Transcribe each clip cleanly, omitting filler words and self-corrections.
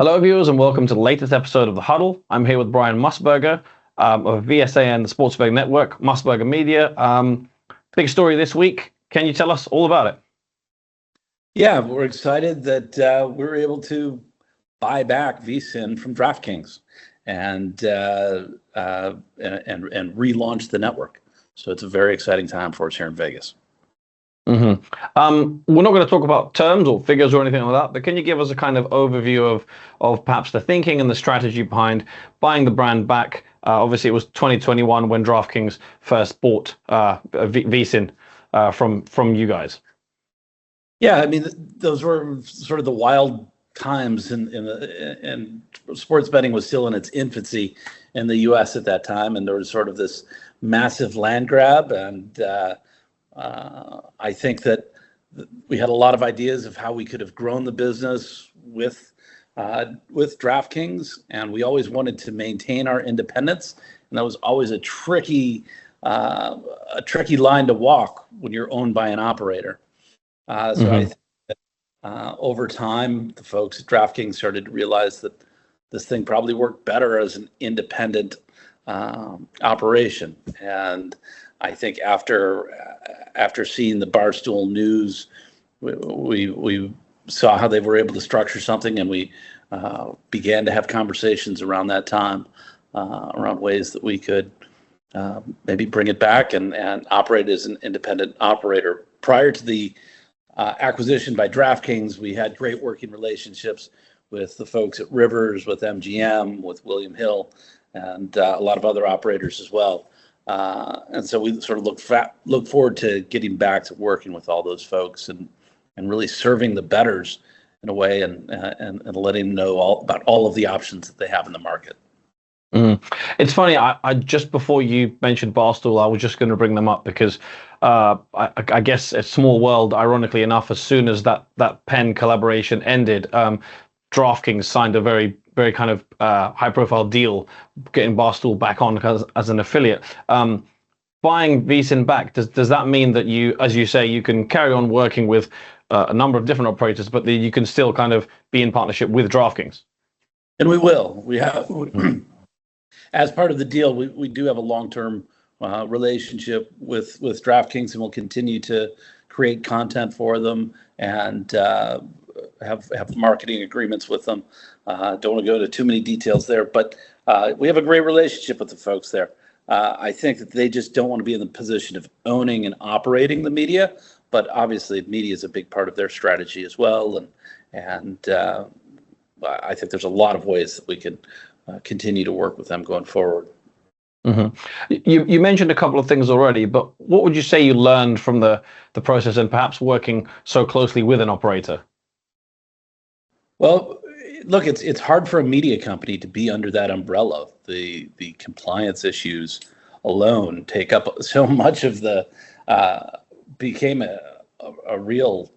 Hello, viewers, and welcome to the latest episode of The Huddle. I'm here with Brian Musburger of VSiN, the Sports Betting Network, Musburger Media. Big story this week. Can you tell us all about it? Yeah, we're excited that we were able to buy back VSiN from DraftKings and relaunch the network. So it's a very exciting time for us here in Vegas. Mm-hmm. We're not going to talk about terms or figures or anything like that, but can you give us a kind of overview of perhaps the thinking and the strategy behind buying the brand back? Obviously, it was 2021 when DraftKings first bought VSiN from you guys. Yeah, I mean, those were sort of the wild times, and sports betting was still in its infancy in the U.S. at that time, and there was sort of this massive land grab, and I think that we had a lot of ideas of how we could have grown the business with DraftKings, and we always wanted to maintain our independence, and that was always a tricky line to walk when you're owned by an operator. I think that over time, the folks at DraftKings started to realize that this thing probably worked better as an independent operation. And I think after seeing the Barstool News, we saw how they were able to structure something, and we began to have conversations around that time around ways that we could maybe bring it back and operate as an independent operator. Prior to the acquisition by DraftKings, we had great working relationships with the folks at Rivers, with MGM, with William Hill, and a lot of other operators as well. And so we sort of look forward to getting back to working with all those folks and really serving the bettors in a way and letting them know about all of the options that they have in the market. It's funny. I just before you mentioned Barstool, I was just going to bring them up because I guess a small world. Ironically enough, as soon as that Penn collaboration ended, DraftKings signed a very kind of high-profile deal, getting Barstool back on as an affiliate. Buying VSiN back, does that mean that you, as you say, you can carry on working with a number of different operators, but that you can still kind of be in partnership with DraftKings? And we will. We have. As part of the deal, we do have a long-term relationship with DraftKings, and we'll continue to create content for them and have marketing agreements with them. Don't want to go into too many details there, but we have a great relationship with the folks there. I think that they just don't want to be in the position of owning and operating the media, but obviously media is a big part of their strategy as well, and I think there's a lot of ways that we can continue to work with them going forward. Mm-hmm. You mentioned a couple of things already, but what would you say you learned from the process and perhaps working so closely with an operator? Well, look, it's hard for a media company to be under that umbrella. The compliance issues alone take up so much of the became a real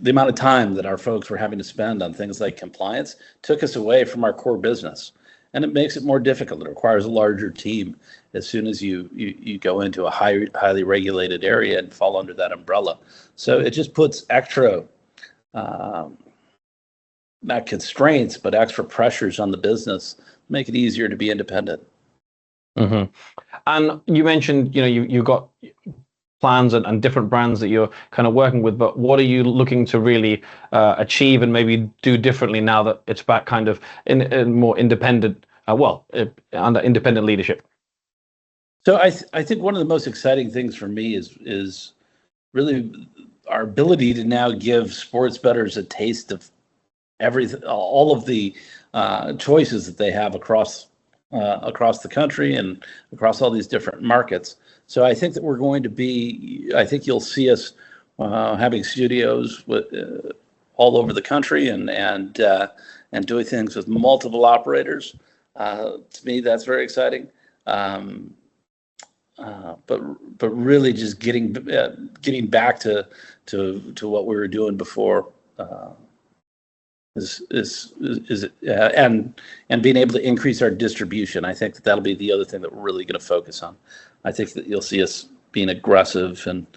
the amount of time that our folks were having to spend on things like compliance took us away from our core business, and it makes it more difficult. It requires a larger team as soon as you go into a highly regulated area and fall under that umbrella. So it just puts extra not constraints, but extra pressures on the business, make it easier to be independent. Mm-hmm. And you mentioned, you've got plans and different brands that you're kind of working with, but what are you looking to really achieve and maybe do differently now that it's back kind of in more independent, under independent leadership? So I think one of the most exciting things for me is really our ability to now give sports bettors a taste of everything, all of the choices that they have across the country and across all these different markets. So I think that we're going to be. I think you'll see us having studios all over the country and doing things with multiple operators. To me, that's very exciting. But really, just getting back to what we were doing before. And being able to increase our distribution. I think that'll be the other thing that we're really going to focus on. I think that you'll see us being aggressive and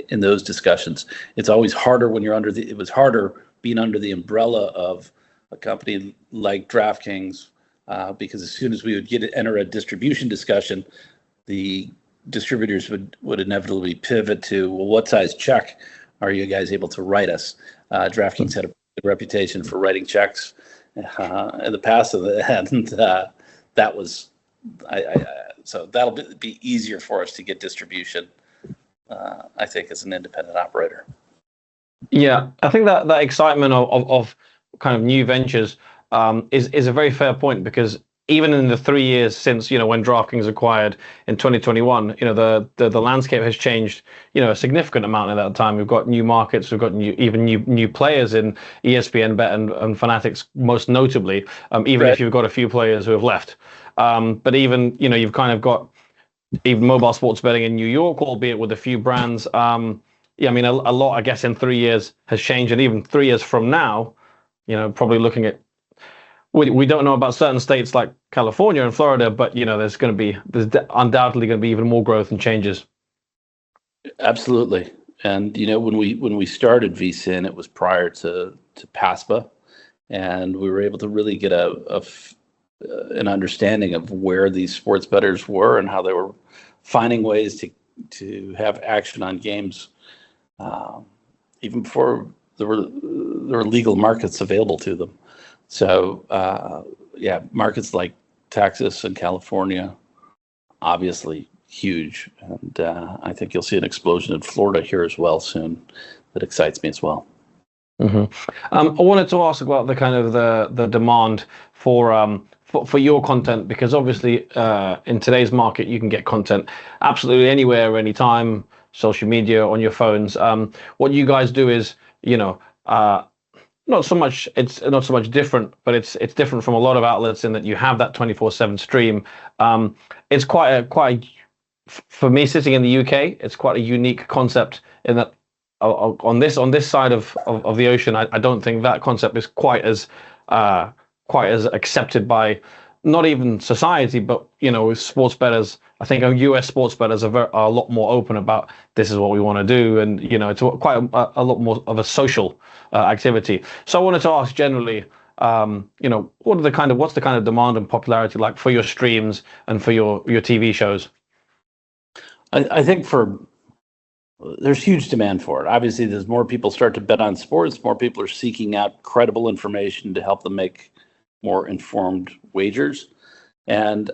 in those discussions. It's always harder when you're it was harder being under the umbrella of a company like DraftKings, because as soon as we would enter a distribution discussion, the distributors would inevitably pivot to, well, what size check are you guys able to write us? DraftKings had a reputation for writing checks in the past, and that was so that'll be easier for us to get distribution, I think, as an independent operator. Yeah, I think that excitement of kind of new ventures is a very fair point, because even in the 3 years since, when DraftKings acquired in 2021, the landscape has changed, a significant amount at that time. We've got new markets, we've got new players in ESPN Bet and Fanatics, most notably, even Right. if you've got a few players who have left. But even, you've kind of got even mobile sports betting in New York, albeit with a few brands. Yeah, I mean, a lot, I guess, in 3 years has changed. And even 3 years from now, probably looking at, we don't know about certain states like California and Florida, but there's undoubtedly going to be even more growth and changes. Absolutely. And when we started VSiN, it was prior to PASPA, and we were able to really get an understanding of where these sports bettors were and how they were finding ways to have action on games, even before there were legal markets available to them. So, markets like Texas and California, obviously huge. And I think you'll see an explosion in Florida here as well soon. That excites me as well. Mm-hmm. I wanted to ask about the kind of the demand for your content, because obviously in today's market, you can get content absolutely anywhere, anytime, social media, on your phones. What you guys do is, it's not so much different, but it's different from a lot of outlets in that you have that 24/7 stream. It's for me, sitting in the UK, it's quite a unique concept in that on this side of the ocean, I don't think that concept is quite as accepted by not even society, but sports bettors. I think US sports bettors are a lot more open about this is what we want to do, and it's quite a lot more of a social activity. So I wanted to ask generally, what's the kind of demand and popularity like for your streams and for your TV shows? I think there's huge demand for it. Obviously, as more people start to bet on sports, more people are seeking out credible information to help them make more informed wagers. And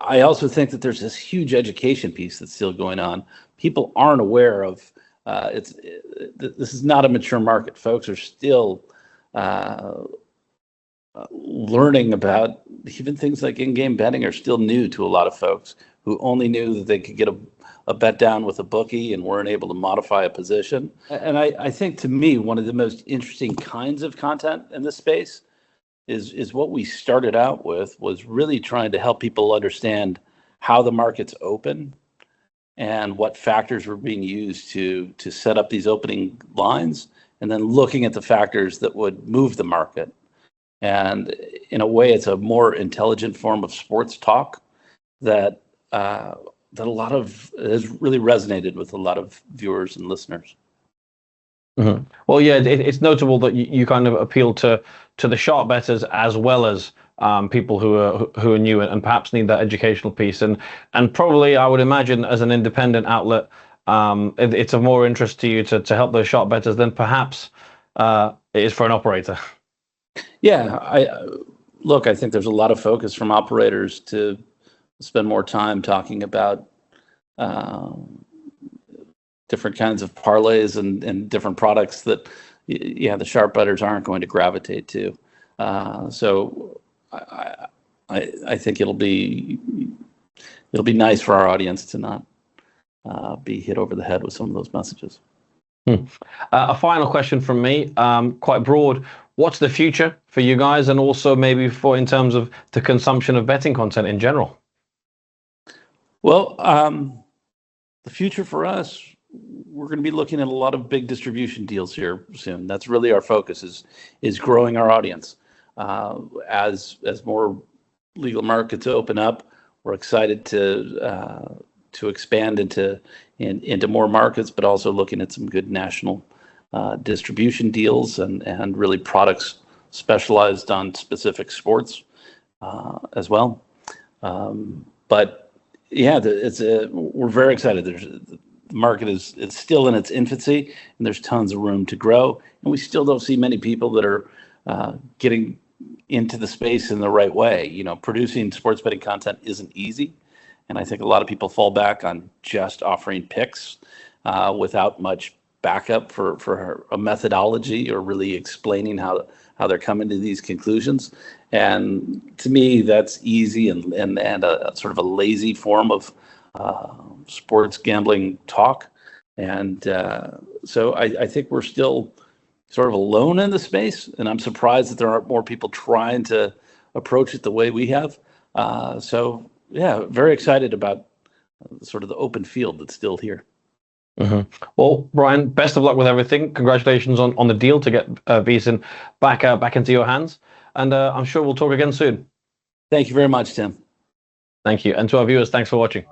I also think that there's this huge education piece that's still going on. People aren't aware of this is not a mature market. Folks are still learning about even things like in-game betting are still new to a lot of folks who only knew that they could get a bet down with a bookie and weren't able to modify a position. And I think, to me, one of the most interesting kinds of content in this space is what we started out with, was really trying to help people understand how the market's open and what factors were being used to set up these opening lines, and then looking at the factors that would move the market. And in a way, it's a more intelligent form of sports talk that has really resonated with a lot of viewers and listeners. Mm-hmm. Well, yeah, it's notable that you kind of appeal to the sharp bettors as well as people who are new and perhaps need that educational piece. And probably, I would imagine, as an independent outlet, it's of more interest to you to help those sharp bettors than perhaps it is for an operator. Yeah, I think there's a lot of focus from operators to spend more time talking about different kinds of parlays and different products that, the sharp bettors aren't going to gravitate to. So I think it'll be nice for our audience to not be hit over the head with some of those messages. A final question from me, quite broad. What's the future for you guys, and also maybe in terms of the consumption of betting content in general? Well, the future for us, we're going to be looking at a lot of big distribution deals here soon. That's really our focus, is growing our audience. As more legal markets open up, we're excited to to expand into more markets, but also looking at some good national distribution deals and really products specialized on specific sports as well. But yeah, we're very excited. The market is still in its infancy, and there's tons of room to grow. And we still don't see many people that are getting into the space in the right way. You know, producing sports betting content isn't easy, and I think a lot of people fall back on just offering picks without much backup for a methodology or really explaining how they're coming to these conclusions. And to me, that's easy and a sort of a lazy form of sports gambling talk. And so I think we're still sort of alone in the space, and I'm surprised that there aren't more people trying to approach it the way we have. So yeah, very excited about sort of the open field that's still here. Mm-hmm. Well, Brian, best of luck with everything. Congratulations on the deal to get VSiN back into your hands, and I'm sure we'll talk again soon. Thank you very much, Tim. Thank you, and to our viewers, thanks for watching.